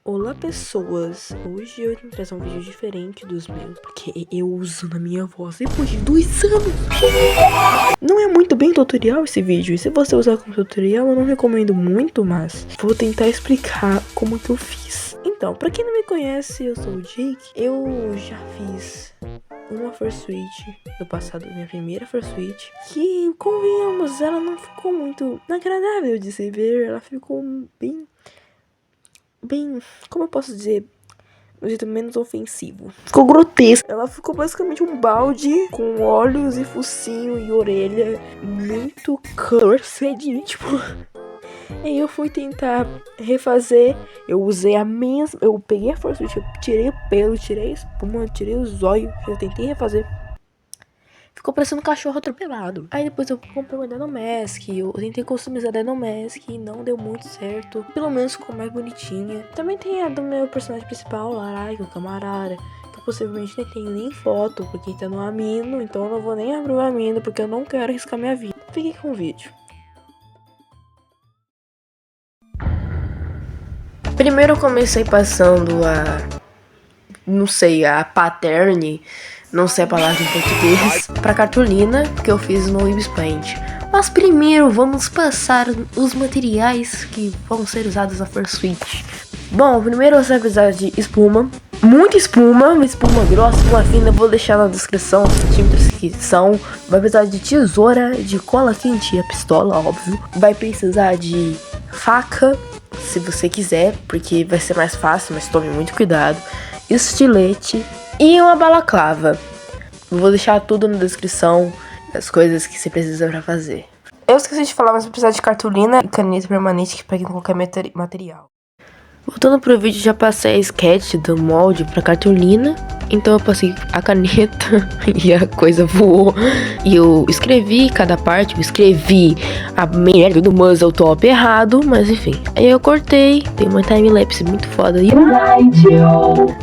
Olá pessoas, hoje eu vim trazer um vídeo diferente dos meus, porque eu uso na minha voz depois de 2 anos. Não é muito bem tutorial esse vídeo, e se você usar como tutorial eu não recomendo muito, mas vou tentar explicar como que eu fiz. Então, pra quem não me conhece, eu sou o Jake, eu já fiz uma Fursuit no passado, minha primeira Fursuit, que, convenhamos, ela não ficou muito agradável de se ver, ela ficou bem, como eu posso dizer, de um jeito menos ofensivo. Ficou grotesco. Ela ficou basicamente um balde com olhos e focinho e orelha muito cursed, tipo. Aí eu fui tentar refazer, eu usei a mesma, eu peguei a Fursuit, eu tirei o pelo, tirei a espuma, tirei os olhos, eu tentei refazer. Ficou parecendo um cachorro atropelado. Aí depois eu comprei uma Denomask, eu tentei customizar a Denomask e não deu muito certo. Pelo menos ficou mais bonitinha. Também tem a do meu personagem principal, Larai, que é o camarada, que eu possivelmente nem tenho nem foto, porque tá no Amino, então eu não vou nem abrir o Amino, porque eu não quero arriscar minha vida. Fiquem com o vídeo. Primeiro eu comecei passando a pattern, não sei a palavra em português, pra cartolina que eu fiz no Ibis Paint. Mas primeiro vamos passar os materiais que vão ser usados na Fursuit. Bom, primeiro você vai precisar de espuma, muita espuma grossa, espuma fina, eu vou deixar na descrição os centímetros que são. Vai precisar de tesoura, de cola quente e a pistola, óbvio. Vai precisar de faca, se você quiser, porque vai ser mais fácil, mas tome muito cuidado. Estilete e uma balaclava. Vou deixar tudo na descrição das coisas que você precisa pra fazer. Eu esqueci de falar, mas vai precisar de cartolina e caneta permanente que pega em qualquer material. Voltando pro vídeo, já passei a sketch do molde pra cartolina. Então eu passei a caneta e a coisa voou. E eu escrevi cada parte, eu escrevi a merda do muzzle top errado, mas enfim. Aí eu cortei, tem uma timelapse muito foda aí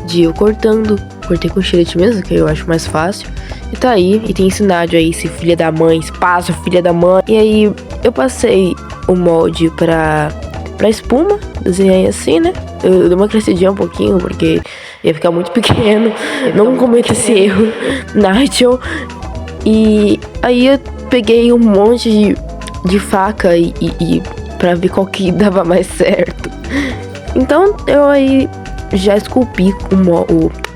de eu cortando. Cortei com estilete mesmo, que eu acho mais fácil. E tá aí, e tem ensinado aí esse filha da mãe, espaço filha da mãe. E aí eu passei o molde pra espuma, desenhei assim, né? Eu dei uma crescidinha um pouquinho, porque ia ficar muito pequeno. Não cometa esse erro, Nigel. E aí eu peguei um monte de faca e pra ver qual que dava mais certo. Então eu aí já esculpi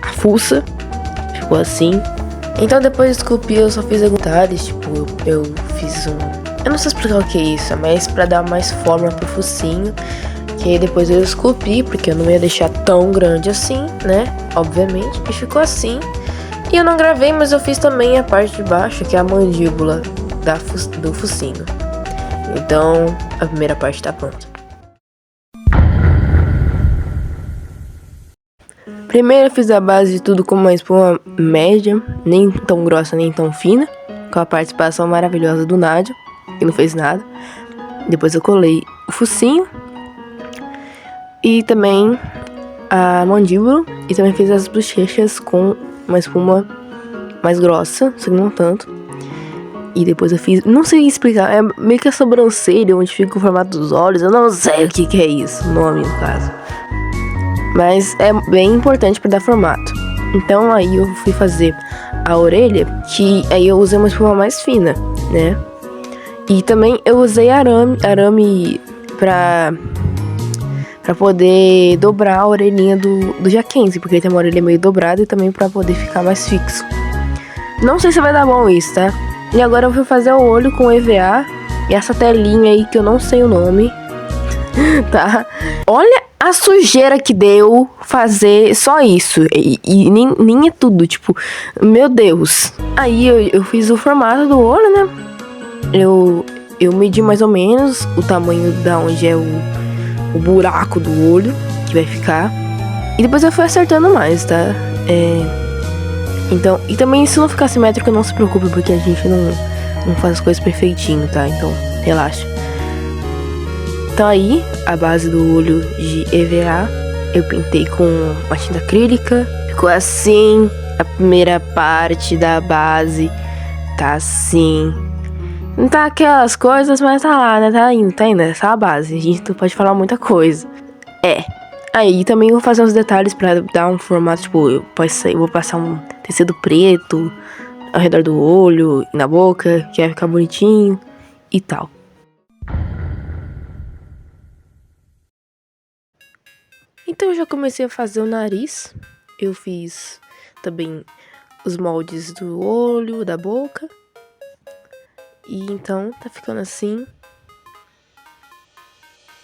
a fuça, ficou assim. Então depois de esculpir eu só fiz alguns detalhes, tipo, eu fiz eu não sei explicar o que é isso, é mais pra dar mais forma pro focinho. Que aí depois eu esculpi, porque eu não ia deixar tão grande assim, né? Obviamente. E ficou assim. E eu não gravei, mas eu fiz também a parte de baixo, que é a mandíbula do focinho. Então, a primeira parte tá pronta. Primeiro eu fiz a base de tudo com uma espuma média, nem tão grossa, nem tão fina. Com a participação maravilhosa do Nádio, que não fez nada. Depois eu colei o focinho e também a mandíbula, e também fiz as bochechas com uma espuma mais grossa, só que não tanto. E depois eu fiz, não sei explicar, é meio que a sobrancelha, onde fica o formato dos olhos. Eu não sei o que é isso, o nome no caso, mas é bem importante para dar formato. Então aí eu fui fazer a orelha, que aí eu usei uma espuma mais fina, né? E também eu usei arame pra poder dobrar a orelhinha do Jackenzie, porque ele tem uma orelha meio dobrada, e também pra poder ficar mais fixo. Não sei se vai dar bom isso, tá? E agora eu vou fazer o olho com EVA e essa telinha aí que eu não sei o nome, tá? Olha a sujeira que deu fazer só isso. E nem é tudo, tipo, meu Deus. Aí eu fiz o formato do olho, né? Eu medi mais ou menos o tamanho da onde é o buraco do olho que vai ficar. E depois eu fui acertando mais, tá? Então, e também se não ficar simétrico, não se preocupe, porque a gente não faz as coisas perfeitinho, tá? Então, relaxa. Então aí, a base do olho de EVA, eu pintei com uma tinta acrílica. Ficou assim, a primeira parte da base tá assim. Não tá aquelas coisas, mas tá lá, né? Tá indo, essa é a base. A gente não pode falar muita coisa. Aí também vou fazer uns detalhes pra dar um formato, tipo, eu vou passar um tecido preto ao redor do olho e na boca, que vai ficar bonitinho e tal. Então eu já comecei a fazer o nariz. Eu fiz também os moldes do olho, da boca. E então tá ficando assim.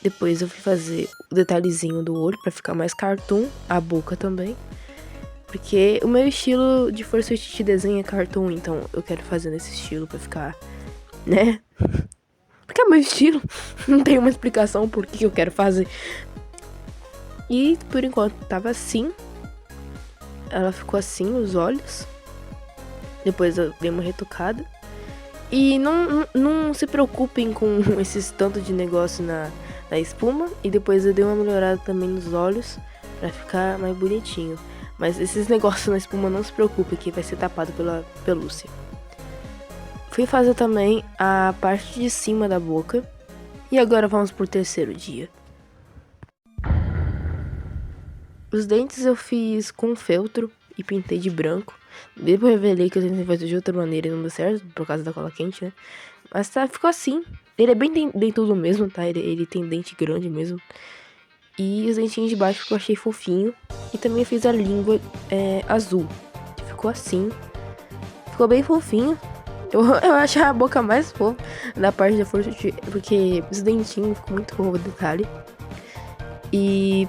Depois eu fui fazer o detalhezinho do olho pra ficar mais cartoon, a boca também. Porque o meu estilo de fursuit de desenho é cartoon, então eu quero fazer nesse estilo pra ficar, né? Porque é o meu estilo, não tem uma explicação por que eu quero fazer. E por enquanto tava assim. Ela ficou assim, os olhos. Depois eu dei uma retocada. E não se preocupem com esses tanto de negócio na espuma. E depois eu dei uma melhorada também nos olhos pra ficar mais bonitinho. Mas esses negócios na espuma, não se preocupe, que vai ser tapado pela pelúcia. Fui fazer também a parte de cima da boca. E agora vamos pro terceiro dia. Os dentes eu fiz com feltro e pintei de branco. Depois eu revelei que eu tentei fazer de outra maneira e não deu certo, por causa da cola quente, né? Mas tá, ficou assim. Ele é bem dentudo mesmo, tá? Ele tem dente grande mesmo. E os dentinhos de baixo que eu achei fofinho. E também fiz a língua azul. Ficou assim. Ficou bem fofinho. Eu achei a boca mais fofa da parte da força, porque os dentinhos ficou muito fofo o detalhe. E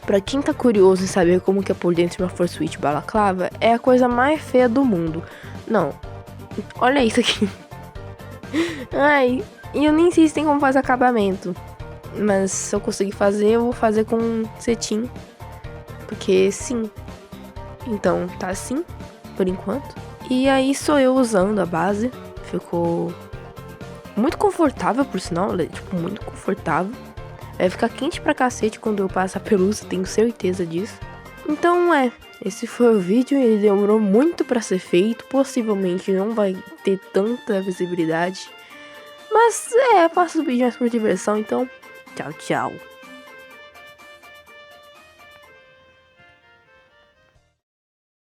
pra quem tá curioso em saber como que é por dentro de uma fursuit balaclava, é a coisa mais feia do mundo. Não, olha isso aqui. Ai, e eu nem sei se tem como fazer acabamento. Mas se eu conseguir fazer, eu vou fazer com cetim. Porque sim. Então tá assim, por enquanto. E aí sou eu usando a base. Ficou muito confortável, por sinal. Tipo, muito confortável. Vai ficar quente pra cacete quando eu passar a pelúcia, tenho certeza disso. Então esse foi o vídeo, ele demorou muito pra ser feito, possivelmente não vai ter tanta visibilidade. Mas faço o vídeo mais por diversão, então tchau, tchau.